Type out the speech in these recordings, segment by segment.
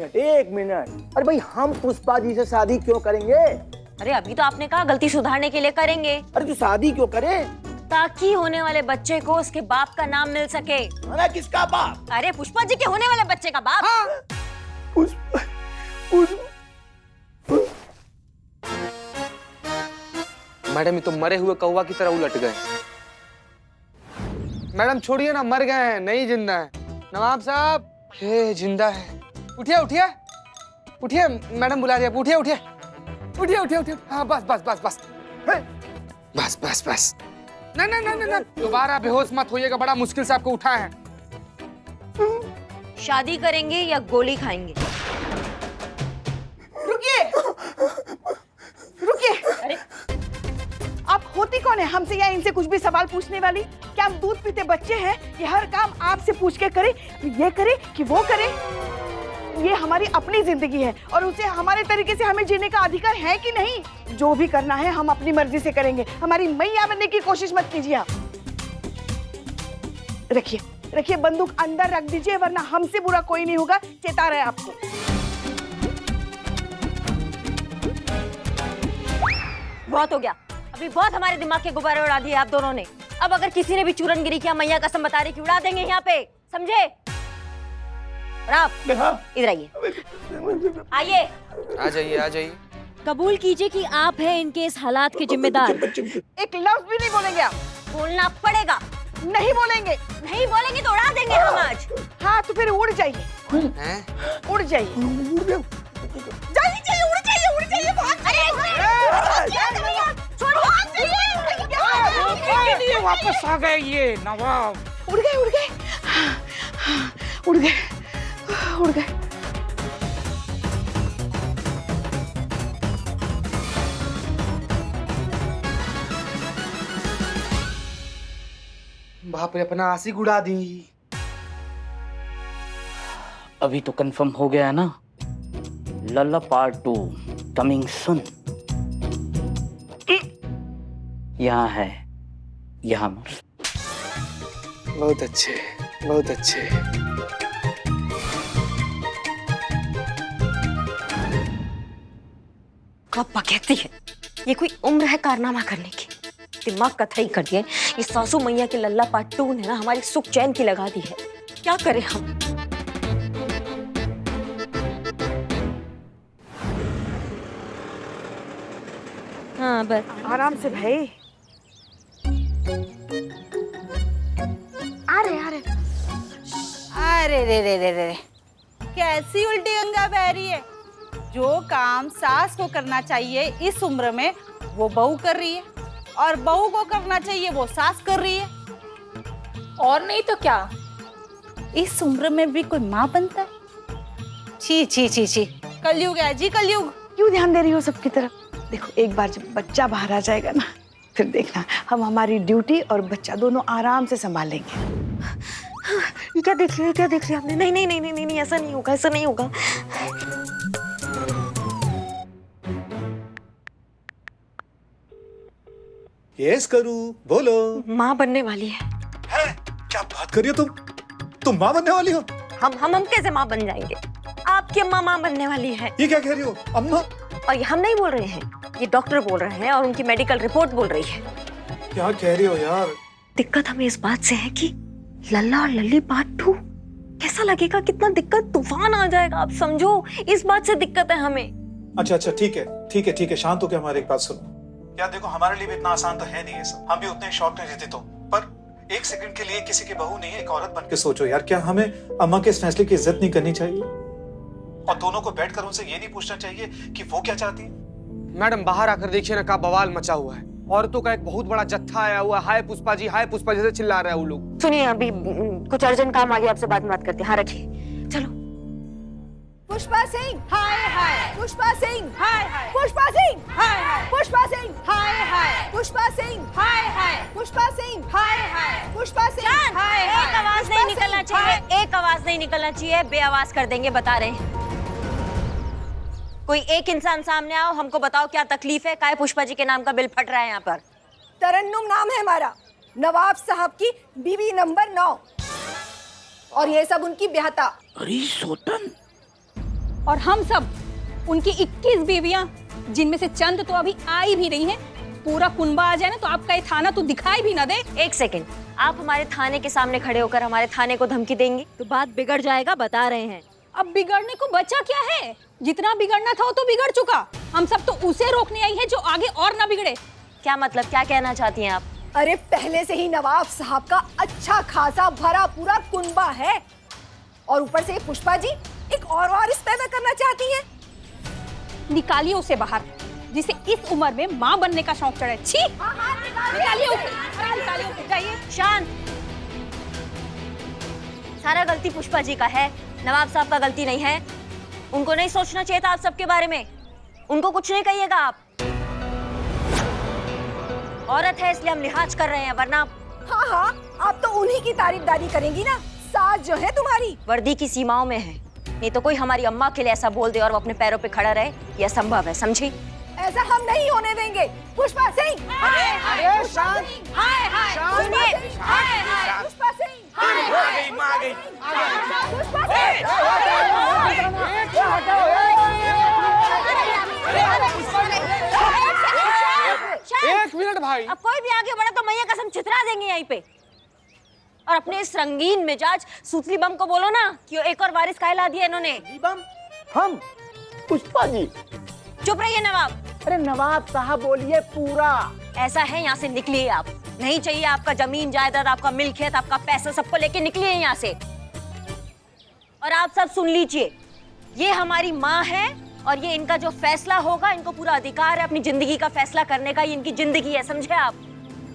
1 minute. अरे भाई हम पुष्पा जी से शादी क्यों करेंगे? अरे अभी तो आपने कहा गलती सुधारने के लिए करेंगे। अरे तो शादी क्यों करें? ताकि होने वाले बच्चे को उसके बाप का नाम मिल सके। अरे किसका बाप? अरे पुष्पा जी के होने वाले बच्चे का बाप। हाँ। पुष्पा, पुष्पा। मैडम ये तो मरे हुए कौवा की तरह उलट गए। मैडम छोड़िए ना, मर गए हैं, नहीं जिंदा है। नवाब साहब ये जिंदा है। उठिए उठिए उठिए, मैडम बुला रही है। उठिए उठिए उठिए उठिए उठिए। हाँ बस बस बस बस बस बस बस। नहीं नहीं नहीं नहीं, दोबारा बेहोश मत होइएगा, बड़ा मुश्किल से आपको उठाए हैं। शादी करेंगे या गोली खाएंगे? रुकिए रुकिए। अरे आप होती कौन है हमसे या इनसे कुछ भी सवाल पूछने वाली? क्या हम दूध पीते बच्चे हैं? ये हर काम आपसे पूछ के करे, ये करे कि वो करे? ये हमारी अपनी जिंदगी है और उसे हमारे तरीके से हमें जीने का अधिकार है कि नहीं? जो भी करना है हम अपनी मर्जी से करेंगे। हमारी मैया बनने की कोशिश मत कीजिए आप। रखिए रखिए, बंदूक अंदर रख दीजिए, वरना हमसे बुरा कोई नहीं होगा, चेता रहे आपको। बहुत हो गया, अभी बहुत हमारे दिमाग के गुब्बारे उड़ा दिए आप दोनों ने। अब अगर किसी ने भी चूरनगिरी किया, मैया कसम बता रही कि उड़ा देंगे यहाँ पे, समझे? और आप इधर आइए, आइए। आ जाइए आ जाइए। कबूल कीजिए कि आप हैं इनके इस हालात के जिम्मेदार। एक लफ्ज भी नहीं बोलेंगे आप। बोलना पड़ेगा। नहीं बोलेंगे। नहीं बोलेंगे तो उड़ा देंगे हम आज। हाँ तो फिर उड़ जाइए। हैं? उड़ जाइए। जाइए जाइए, उड़ जाइए, उड़ जाइए, भाग जाइए। वापस आ गए ये नवाब। उड़ गए उड़ गए उड़ गए उड़ गए। बाप रे, अपना आशिक उड़ा दी। अभी तो कंफर्म हो गया ना, लल्ला पार्ट 2 कमिंग सून। यहाँ है, यहाँ मर। बहुत अच्छे बहुत अच्छे। कब कहती है ये कोई उम्र है कारनामा करने की? दिमाग कथई कर दिए। ये सासू मैया के लल्ला पार्ट 2 ने ना हमारी सुख चैन की लगा दी है। क्या करें हम? हाँ बस आराम से भाई। आ रहे अरे रे रे रे रे, कैसी उल्टी गंगा बह रही है। जो काम सास को करना चाहिए इस उम्र में वो बहू कर रही है, और बहू को करना चाहिए वो सास कर रही है। और नहीं तो क्या, इस उम्र में भी कोई माँ बनता है? छी छी छी छी, कलयुग है जी, कलयुग। क्यों ध्यान दे रही हो सबकी तरफ? देखो एक बार जब बच्चा बाहर आ जाएगा ना, फिर देखना हम हमारी ड्यूटी और बच्चा दोनों आराम से संभालेंगे। ये क्या देख लिया, क्या देख लिया आपने? नहीं नहीं नहीं नहीं नहीं, ऐसा नहीं होगा, ऐसा नहीं होगा। यस करू, बोलो। माँ बनने वाली है। क्या बात कर रही हो तुम माँ बनने वाली हो? हम कैसे माँ बन जाएंगे? आपकी अम्मा माँ बनने वाली है। ये क्या कह रही हो अम्मा? और ये हम नहीं बोल रहे हैं, ये डॉक्टर बोल रहे हैं और उनकी मेडिकल रिपोर्ट बोल रही है। क्या कह रही हो यार? दिक्कत हमें इस बात से है कि लल्ला और लल्ली पार्ट 2 कैसा लगेगा? कितना दिक्कत, तूफान आ जाएगा, आप समझो। इस बात से दिक्कत है हमें। अच्छा ठीक है ठीक है ठीक है, शांत हो के हमारी एक बात सुनो। यार देखो, हमारे लिए भी इतना आसान तो है नहीं ये सब। हम भी उतने शौक में रहते तो, पर एक सेकंड के लिए किसी की बहू नहीं, एक औरत बन के सोचो यार, क्या हमें अम्मा के इस फैसले की इज्जत नहीं करनी चाहिए? और दोनों को बैठकर उनसे ये नहीं पूछना चाहिए कि वो क्या चाहती है? मैडम बाहर आकर देखिए ना, क्या बवाल मचा हुआ है। औरतों का एक बहुत बड़ा जत्था आया हुआ है। हाय पुष्पा जी, हाय पुष्पा जी से चिल्ला रहे हैं वो लोग। सुनिए, अभी कुछ अर्जेंट काम आ गया, आपसे बाद में बात करते हैं। हाँ रखिए, चलो। पुष्पा सिंह हाय हाय, पुष्पा सिंह हाय हाय, पुष्पा सिंह हाय हाय, पुष्पा सिंह हाय हाय, पुष्पा सिंह हाय हाय, पुष्पा सिंह हाय हाय, पुष्पा सिंह हाय हाय। एक आवाज नहीं निकलना चाहिए, एक आवाज नहीं निकलना चाहिए, बेआवाज कर देंगे, बता रहे हैं। कोई एक इंसान सामने आओ, हमको बताओ क्या तकलीफ है, काहे पुष्पा जी के नाम का बिल फट रहा है यहाँ पर? तरन्नुम नाम है हमारा, नवाब साहब की बीवी नंबर 9, और ये सब उनकी ब्याहता। अरे सोतन, और हम सब उनकी 21 बीवियां, जिनमें से चंद तो अभी आई भी नहीं है। पूरा कुनबा आ जाए ना तो आपका ये थाना तो दिखाई भी ना दे। एक सेकंड, आप हमारे थाने के सामने खड़े होकर हमारे थाने को धमकी देंगी तो बात बिगड़ जाएगा, बता रहे हैं। अब बिगड़ने को बचा क्या है? जितना बिगड़ना था वो तो बिगड़ चुका। हम सब तो उसे रोकने आई है जो आगे और ना बिगड़े। क्या मतलब, क्या कहना चाहती हैं आप? अरे पहले से ही नवाब साहब का अच्छा खासा भरा पूरा कुनबा है और ऊपर से पुष्पा जी एक और वारिस पैदा करना चाहती हैं। निकालिए उसे बाहर, जिसे इस उम्र में माँ बनने का शौक चढ़े। छी! निकालिए उसे, निकालिए उसे, जाइए। शांत। सारा गलती पुष्पा जी का है, नवाब साहब का गलती नहीं है। उनको नहीं सोचना चाहिए था आप सबके बारे में। उनको कुछ नहीं कहिएगा आप। औरत है इसलिए हम लिहाज कर रहे हैं, वरना हाँ, आप तो उन्हीं की तारीफदारी करेंगी ना। सास जो है तुम्हारी वर्दी की सीमाओं में है, नहीं तो कोई हमारी अम्मा के लिए ऐसा बोल दे और वो अपने पैरों पे खड़ा रहे, ये असंभव है, समझी? ऐसा हम नहीं होने देंगे। पुष्पा सिंह, शांत, सुनिए, पुष्पा सिंह, एक मिनट भाई। अब कोई भी आगे बढ़ा तो मैया कसम चितरा देंगे यहीं पे। और अपने इस रंगीन मिजाज सूतली बम को बोलो ना कि एक और वारिस कहला दिया इन्होंने। हम पुष्पा जी। चुप रहिए नवाब। अरे नवाब साहब बोलिए पूरा। ऐसा है, यहाँ से निकलिए आप। नहीं चाहिए आपका जमीन जायदाद, आपका मिल्कियत, आपका पैसा, सबको लेके निकलिए यहाँ से। और आप सब सुन लीजिए, ये हमारी माँ है और ये इनका जो फैसला होगा, इनको पूरा अधिकार है अपनी जिंदगी का फैसला करने का। ये इनकी जिंदगी है, समझे आप?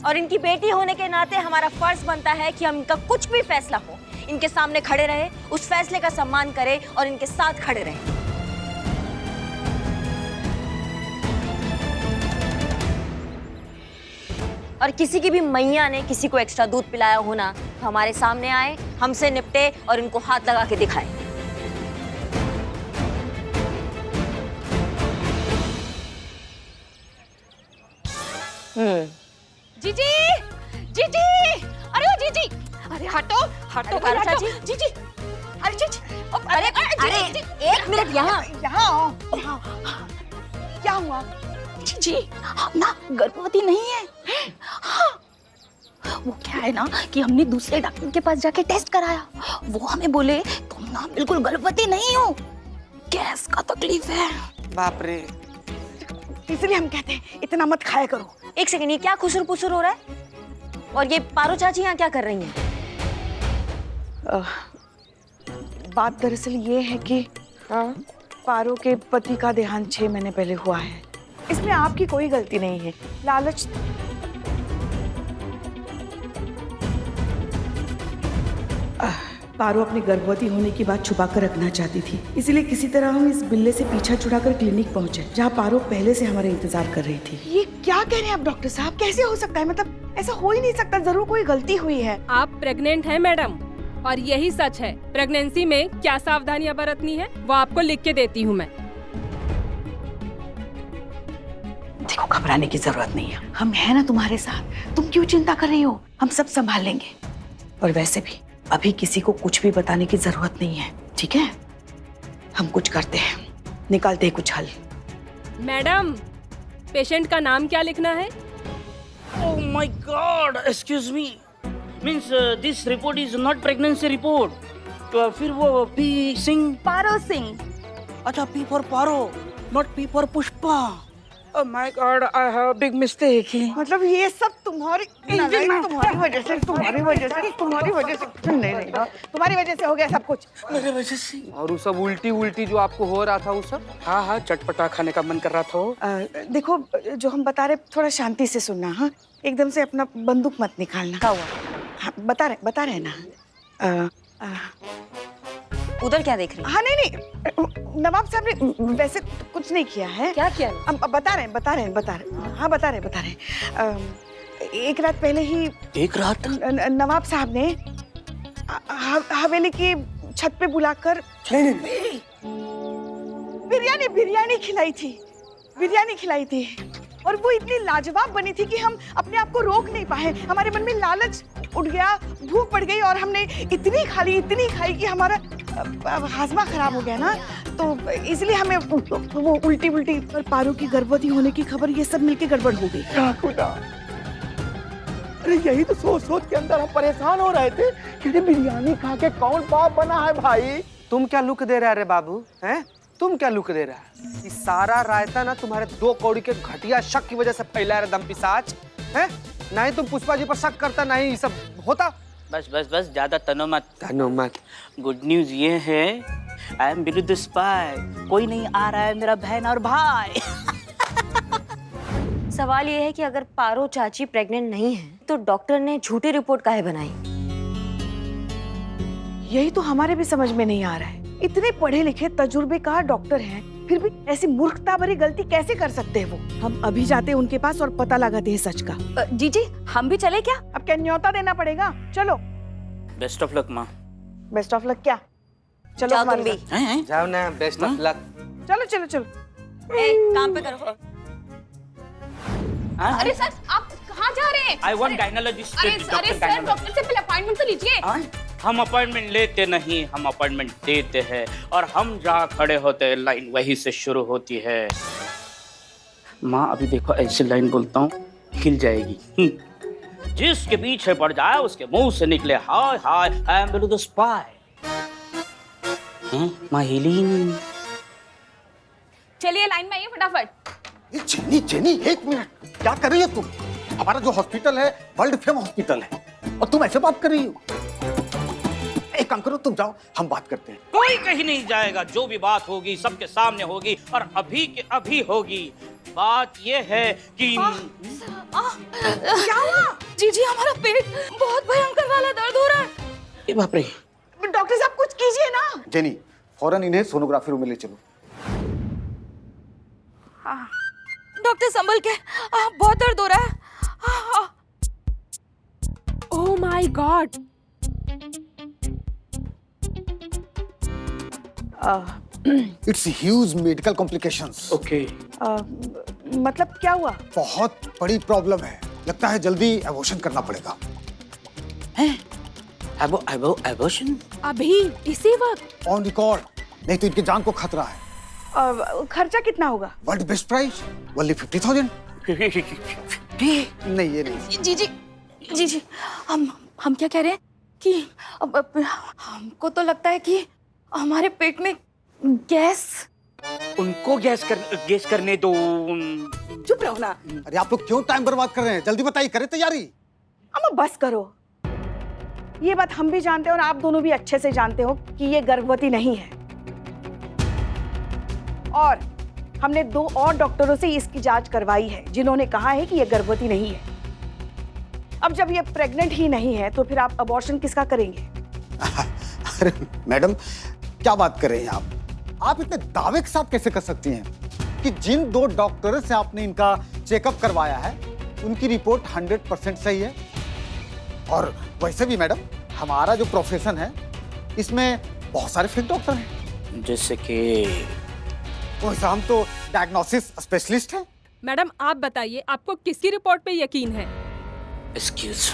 और इनकी बेटी होने के नाते हमारा फर्ज बनता है कि हम इनका कुछ भी फैसला हो, इनके सामने खड़े रहे, उस फैसले का सम्मान करें और इनके साथ खड़े रहें। और किसी की भी मैया ने किसी को एक्स्ट्रा दूध पिलाया हो ना, तो हमारे सामने आए, हमसे निपटे और इनको हाथ लगा के दिखाए। जीजी, जीजी, अरे ओ जीजी, अरे हटो, हटो, अरे हटो, चाची। जीजी, अरे जीजी, अरे एक मिनट, यहाँ यहाँ आओ, यहाँ आओ। क्या हुआ? जी हम ना गर्भवती नहीं है। हाँ, वो क्या है ना कि हमने दूसरे डॉक्टर के पास जाके टेस्ट कराया, वो हमें बोले तुम ना बिल्कुल गर्भवती नहीं हो, गैस का तकलीफ है। बाप रे। इसलिए हम कहते हैं इतना मत खाया करो। एक सेकंड, ये क्या खुसुर पुसुर हो रहा है? और ये पारो चाची यहाँ क्या कर रही हैं? बात दरअसल ये है कि पारो के पति का देहांत 6 महीने पहले हुआ है। इसमें आपकी कोई गलती नहीं है। लालच पारो अपने गर्भवती होने की बात छुपा कर रखना चाहती थी, इसलिए किसी तरह हम इस बिल्ले से पीछा छुड़ाकर क्लिनिक पहुंचे, जहां पारो पहले से हमारे इंतजार कर रही थी। ये क्या कह रहे हैं आप डॉक्टर साहब? कैसे हो सकता है? मतलब ऐसा हो ही नहीं सकता। जरूर कोई गलती हुई है। आप प्रेग्नेंट हैं मैडम, और यही सच है। प्रेगनेंसी में क्या सावधानियां बरतनी है वो आपको लिख के देती हूँ मैं। देखो, घबराने की जरूरत नहीं है, हम हैं ना तुम्हारे साथ। तुम क्यों चिंता कर रही हो? हम सब संभाल लेंगे। और वैसे भी अभी किसी को कुछ भी बताने की जरूरत नहीं है, ठीक है? हम कुछ करते हैं, निकालते हैं कुछ हल। मैडम, पेशेंट का नाम क्या लिखना है? Oh my God! Excuse me. Means this report is not pregnancy report. फिर वो P सिंह, पारो सिंह। अच्छा P for Paro, not P for Pushpa. Oh my God, I have a big mistake. मतलब ये सब तुम्हारी वजह से तुम्हारी वजह से हो गया सब कुछ। मेरे वजह से। और वो सब उल्टी जो आपको हो रहा था वो सब? हाँ, चटपटा खाने का मन कर रहा था वो। देखो, जो हम बता रहे थोड़ा शांति से सुनना। हाँ, एकदम से अपना बंदूक मत निकालना। क्या हुआ? हाँ, बता रहे ना। उधर क्या देख रही? हाँ, नहीं, नवाब साहब ने वैसे कुछ नहीं किया है। क्या किया? अब बता रहे हैं। हाँ, बता रहे हैं। एक रात पहले ही नवाब साहब ने हवेली की छत पे बुलाकर बिरयानी खिलाई थी और वो इतनी लाजवाब बनी थी कि हम अपने आप को रोक नहीं पाए। हमारे मन में लालच उठ गया, भूख बढ़ गई और हमने इतनी खाई कि हमारा अब हाजमा खराब हो गया ना, तो इसलिए हमें वो उल्टी उल्टी और पारू की गर्भवती होने की खबर, ये सब मिलके गड़बड़ हो गई। क्या खुदा, अरे यही तो सोच सोच के अंदर हम परेशान हो रहे थे कि अरे बिरयानी खा के कौन बाप बना है भाई। तुम क्या लुक दे रहा है रे बाबू, हैं? तुम क्या लुक दे रहा है? ये सारा रायता ना तुम्हारे 2 कौड़ी के घटिया शक की वजह से फैला है दम पिशाच, हैं? ना ही तुम पुष्पा जी पर शक करता, ना ही ये सब होता। बस बस बस, ज्यादा तनो मत। तनो मत। गुड न्यूज ये है, आई एम बिलू द स्पाई, कोई नहीं आ रहा है मेरा बहन और भाई। सवाल ये है कि अगर पारो चाची प्रेग्नेंट नहीं है तो डॉक्टर ने झूठी रिपोर्ट काहे बनाई? यही तो हमारे भी समझ में नहीं आ रहा है। इतने पढ़े लिखे तजुर्बेकार डॉक्टर हैं, फिर भी ऐसी मूर्खता भरी गलती कैसे कर सकते हैं वो? हम अभी जाते हैं उनके पास और पता लगाते हैं सच का। जीजी हम भी चले क्या? अब क्या न्योता देना पड़ेगा? चलो। बेस्ट ऑफ लक माँ। बेस्ट ऑफ लक क्या? चलो जाओ हमारे तुम भी। साथ। जाओ ना, बेस्ट ऑफ लक। चलो चलो चलो। काम पे करो। अरे सर आप कहाँ जा रहे हैं? I want gynaecologist. अरे सर डॉक्टर से पहले अपॉइंटमेंट तो लीजिए। हम अपॉइंटमेंट लेते नहीं, हम अपॉइंटमेंट देते हैं, और हम जहाँ खड़े होते हैं लाइन वहीं से शुरू होती है। माँ अभी देखो ऐसी लाइन बोलता हूँ हिल जाएगी। जिसके पीछे पड़ जाए उसके मुंह से निकले हाय हाय आई एम बिलू द स्पाई। माँ हिली नहीं। चलिए लाइन में आइए फटाफट। जेनी जेनी, एक मिनट, क्या कर रही हो तुम? हमारा जो हॉस्पिटल है वर्ल्ड फेमस हॉस्पिटल है और तुम ऐसे बात कर रही हो। एक काम करो, तुम जाओ, हम बात करते हैं। कोई कहीं नहीं जाएगा, जो भी बात होगी सबके सामने होगी और अभी के अभी होगी। बात ये है कि क्या हुआ? जीजी हमारा पेट बहुत भयंकर वाला दर्द हो रहा है। बाप रे। डॉक्टर साहब कुछ कीजिए ना। जेनी, फौरन इन्हें सोनोग्राफी रूम में ले चलो। डॉक्टर संभल के, बहुत दर्द हो रहा है। Oh my God. It's huge medical complications. Okay. मतलब क्या हुआ? बहुत बड़ी प्रॉब्लम है, लगता है जल्दी एबॉर्शन करना पड़ेगा। एबॉर्शन? अभी इसी वक्त? ऑन रिकॉर्ड, नहीं तो इनकी जान को खतरा है। खर्चा कितना होगा? World best price only 50,000। नहीं ये नहीं। जीजी हम क्या कह रहे हैं कि अब हमको तो लगता है कि हमारे पेट में गैस। उनको गैस करने दो। चुप रहो ना। अरे आप लोग क्यों टाइम बर्बाद कर रहे हैं? जल्दी बताइए, करें तैयारी। अम्मा बस करो। ये बात हम भी जानते हैं और आप दोनों भी अच्छे से जानते हो कि ये गर्भवती नहीं है, और हमने 2 और डॉक्टरों से इसकी जांच करवाई है जिन्होंने कहा है कि ये गर्भवती नहीं है। अब जब ये प्रेग्नेंट ही नहीं है तो फिर आप अबॉर्शन किसका करेंगे? अरे मैडम, क्या बात कर रहे हैं आप इतने दावे के साथ कैसे कर सकती हैं कि जिन 2 डॉक्टरों से आपने इनका चेकअप करवाया है उनकी रिपोर्ट 100% सही है। और वैसे भी मैडम, हमारा जो प्रोफेशन है इसमें बहुत सारे फेक डॉक्टर हैं। जैसे कि वैसे हम तो डायग्नोसिस स्पेशलिस्ट हैं। मैडम आप बताइए, आपको किसकी रिपोर्ट पे यकीन है? एक्सक्यूज।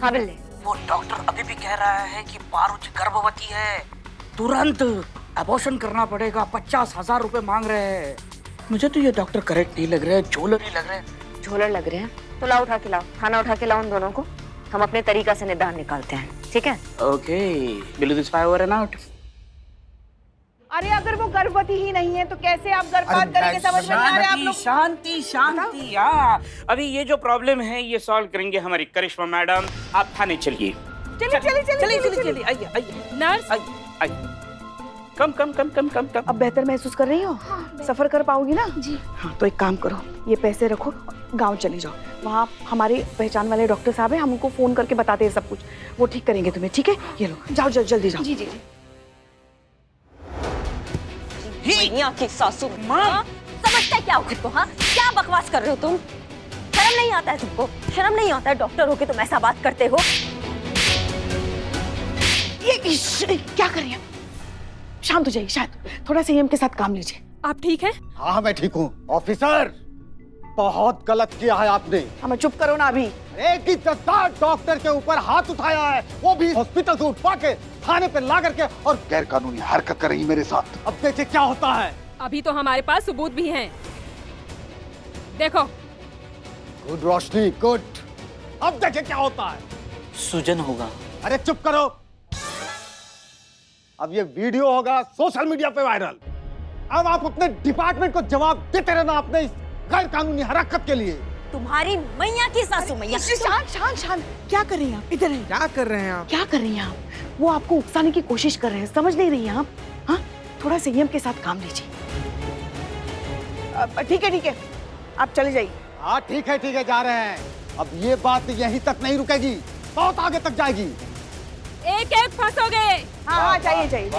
हाँ बिल्ले। वो डॉक्टर अभी भी कह रहा है कि पारुची गर्भवती है, तुरंत अबॉर्शन करना पड़ेगा। 50,000 रुपए मांग रहे हैं। मुझे तो ये डॉक्टर करेक्ट नहीं लग रहे हैं, झोलर ही लग रहे हैं। झोलर लग रहे हैं तो लाओ, उठा के लाओ, खाना उठा के लाओ उन दोनों को। हम अपने तरीका से निदान निकालते हैं, ठीक है? ओके, बिलू this five over and out. अरे अगर वो गर्भवती ही नहीं है तो कैसे आप गर्भपात करेंगे? समझ में नहीं आ रहा है आप लोग। शांति शांति। हाँ, अभी ये जो प्रॉब्लम है ये सॉल्व करेंगे हमारी करिश्मा मैडम। आप थाने चलिए। चलिए आइए नर्स, आइए। कम। अब बेहतर महसूस कर रही हो? सफर कर पाओगी ना? जी हाँ, तो एक काम करो, ये पैसे रखो, गांव चली जाओ। वहाँ हमारे पहचान वाले डॉक्टर साहब हैं, हम उनको फोन करके बताते हैं सब कुछ, वो ठीक करेंगे तुम्हें। ठीक है, ये लो, जाओ जल्दी जाओ। जी मैया की सासू माँ, समझता है क्या हो खुद को? हाँ, क्या बकवास कर रहे हो तुम? शर्म नहीं आता है तुमको? शर्म नहीं आता है? डॉक्टर होके तुम ऐसा बात करते हो? ये क्या कर रही है? शांत हो जाइए, शांत। थोड़ा संयम के साथ काम लीजिए। आप ठीक हैं? हाँ मैं ठीक हूँ। ऑफिसर, बहुत गलत किया है आपने। हमें चुप करो ना अभी। एक इज्जतदार डॉक्टर के ऊपर हाथ उठाया है, वो भी हॉस्पिटल से उठवा के थाने पे ला करके, और गैर कानूनी हरकत कर रही मेरे साथ। अब देखिए क्या होता है। अभी तो हमारे पास सबूत भी हैं। देखो। गुड रोशनी, गुड। अब देखिए क्या होता है। सूजन होगा। अरे चुप करो। अब ये वीडियो होगा सोशल मीडिया पे वायरल। अब आप अपने डिपार्टमेंट को जवाब देते रहना अपने इस गैर कानूनी हरकत के लिए। तुम्हारी मैया की सासू मैया। शांत शांत शांत। क्या कर रही हैं आप? इधर है। क्या कर रहे हैं आप? क्या कर रही हैं आप? वो आपको उकसाने की कोशिश कर रहे हैं, समझ नहीं रही हैं आप? हाँ, थोड़ा संयम के साथ काम लीजिए। ठीक है ठीक है, आप चले जाइए। हाँ ठीक है, जा रहे हैं। अब ये बात यहीं तक नहीं रुकेगी, बहुत आगे तक जाएगी। एक एक फंसोगे। हाँ हाँ, जाइए जाइए।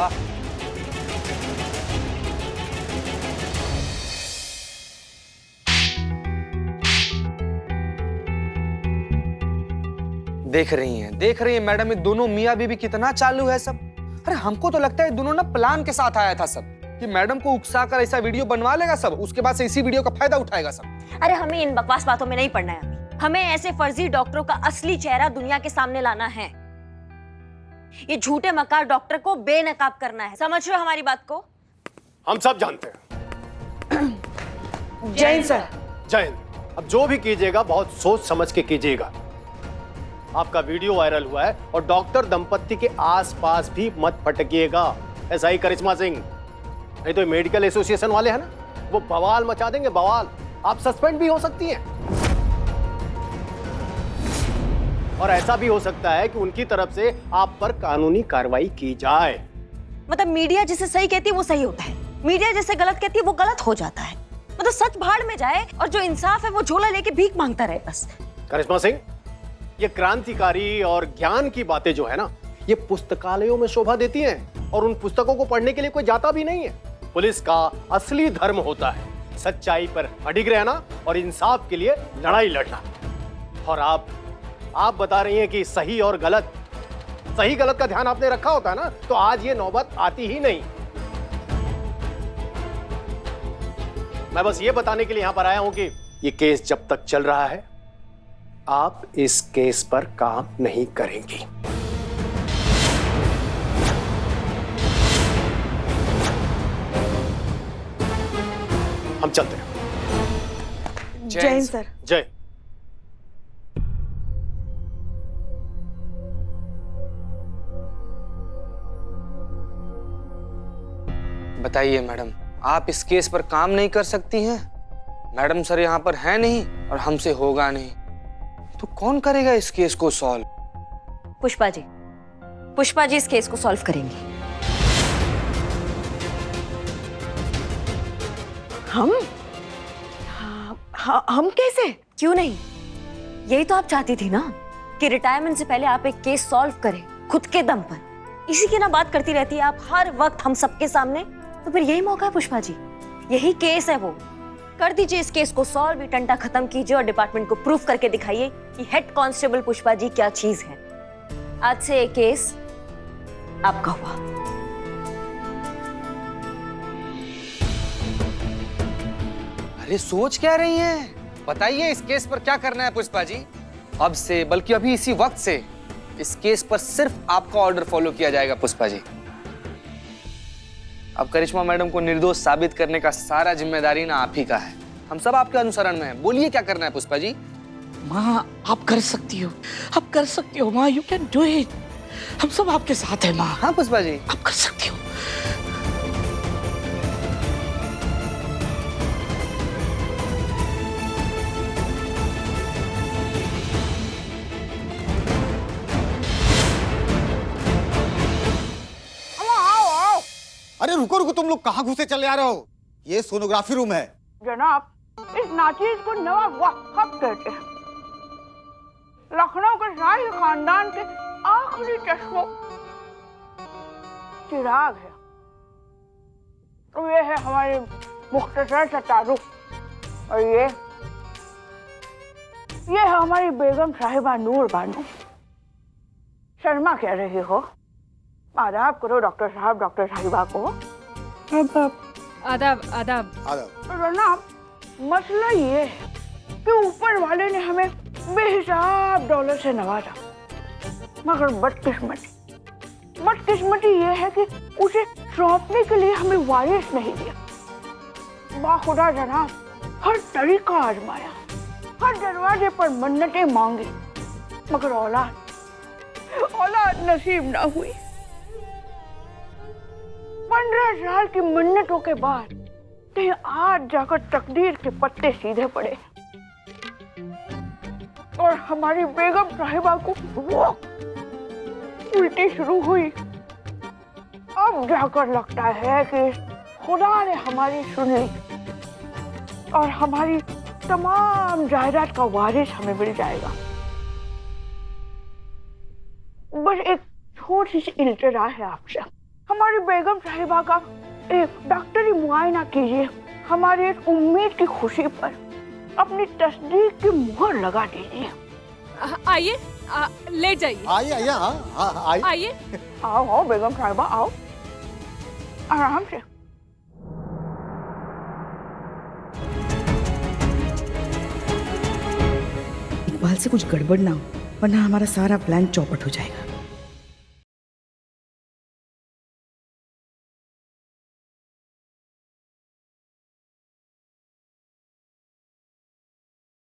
देख रही हैं मैडम, ये दोनों मियाँ बीवी कितना चालू है सब। अरे हमको तो लगता है दोनों ना प्लान के साथ आया था सब, कि मैडम को उकसा कर ऐसा वीडियो बनवा लेगा सब, उसके बाद से इसी वीडियो का फायदा उठाएगा सब। अरे हमें इन बकवास बातों में नहीं पड़ना है। हमें ऐसे फर्जी डॉक्टरों का असली चेहरा दुनिया के सामने लाना है। ये झूठे मकार डॉक्टर को बेनकाब करना है। समझ रहे हो हमारी बात को? हम सब जानते हैं। जय हिंद सर। जय हिंद। अब जो भी कीजिएगा बहुत सोच समझ के कीजिएगा। आपका वीडियो वायरल हुआ है और डॉक्टर दंपत्ति के आसपास भी मत भटकिएगा। ऐसा ही करिश्मा सिंह, नहीं तो मेडिकल एसोसिएशन वाले हैं ना, वो बवाल मचा देंगे, बवाल। आप सस्पेंड भी हो सकती हैं, और ऐसा भी हो सकता है कि उनकी तरफ से आप पर कानूनी कार्रवाई की जाए। मतलब मीडिया जिसे सही कहती है वो सही होता है, मीडिया जिसे गलत कहती है वो गलत हो जाता है। मतलब सच भाड़ में जाए और जो इंसाफ है वो झोला लेके भीख मांगता रहे बस। करिश्मा सिंह, ये क्रांतिकारी और ज्ञान की बातें जो है ना, ये पुस्तकालयों में शोभा देती हैं, और उन पुस्तकों को पढ़ने के लिए कोई जाता भी नहीं है। पुलिस का असली धर्म होता है सच्चाई पर अडिग रहना और इंसाफ के लिए लड़ाई लड़ना। और आप बता रही हैं कि सही और गलत, सही गलत का ध्यान आपने रखा होता है ना, तो आज ये नौबत आती ही नहीं। मैं बस ये बताने के लिए यहां पर आया हूं कि ये केस जब तक चल रहा है, आप इस केस पर काम नहीं करेंगी। हम चलते हैं। जय हिंद सर। जय। बताइए मैडम, आप इस केस पर काम नहीं कर सकती हैं? मैडम सर यहाँ पर है नहीं और हमसे होगा नहीं, तो कौन करेगा इस केस को सॉल्व? पुष्पा जी इस केस को सॉल्व करेंगी। हम कैसे? क्यों नहीं? यही तो आप चाहती थी ना, कि रिटायरमेंट से पहले आप एक केस सॉल्व करें खुद के दम पर। इसी की ना बात करती रहती है आप हर वक्त हम सबके सामने। तो फिर यही मौका है पुष्पा जी, यही केस है वो। कर दीजिए इस केस को सॉल्व, टंटा खत्म कीजिए और डिपार्टमेंट को प्रूफ करके दिखाइए कि हेड कांस्टेबल पुष्पा जी क्या चीज है। आज से ये केस आपका हुआ। अरे सोच क्या रही हैं? बताइए इस केस पर क्या करना है पुष्पा जी? अब से, बल्कि अभी इसी वक्त से इस केस पर सिर्फ आपका ऑर्डर फॉलो किया जाएगा पुष्पा जी। अब करिश्मा मैडम को निर्दोष साबित करने का सारा जिम्मेदारी ना आप ही का है। हम सब आपके अनुसरण में हैं। बोलिए क्या करना है पुष्पा जी? माँ आप कर सकती हो, आप कर सकती हो माँ, यू कैन डू इट। हम सब आपके साथ हैं माँ। हाँ पुष्पा जी, आप कर सकती हो। अरे रुको रुको, तुम लोग कहाँ घुसे चले आ रहे हो? ये सोनोग्राफी रूम है। जनाब, इस नाचीज को नवाब वहाब कहते हैं। लखनऊ के शाही खानदान के आखिरी चश्मों चिराग है। तो ये है हमारी मुख्तसर सा तारुफ, और ये है हमारी बेगम साहिबा नूर बानो। शर्मा कह रही हो? आदाब करो डॉक्टर साहब, डॉक्टर साहिबा को। आदाब आदाब। आदाब। जनाब, मसला ये है कि ऊपर वाले ने हमें बेहिसाब डॉलर से नवाजा, मगर बदकिस्मती ये है कि उसे सौंपने के लिए हमें वारिस नहीं दिया। बाखुदा जनाब, हर तरीका आजमाया, हर दरवाजे पर मन्नतें मांगी, मगर औलाद नसीब ना हुई। 15 साल की मन्नतों के बाद कहीं आज जाकर तकदीर के पत्ते सीधे पड़े और हमारी बेगम साहिबा को उल्टी शुरू हुई। अब जाकर लगता है कि खुदा ने हमारी सुन ली और हमारी तमाम जायदाद का वारिस हमें मिल जाएगा। बस एक छोटी सी इल्तिजा है आपसे, हमारी बेगम साहिबा का एक डॉक्टरी मुआयना कीजिए। हमारी एक उम्मीद की खुशी पर अपनी तस्दीक की मुहर लगा दीजिए। आइए, ले जाइए। आइए, हाँ, आइए। आइए। आओ बेगम साहिबा, आओ आराम से। इकबाल से कुछ गड़बड़ ना हो, वरना हमारा सारा प्लान चौपट हो जाएगा।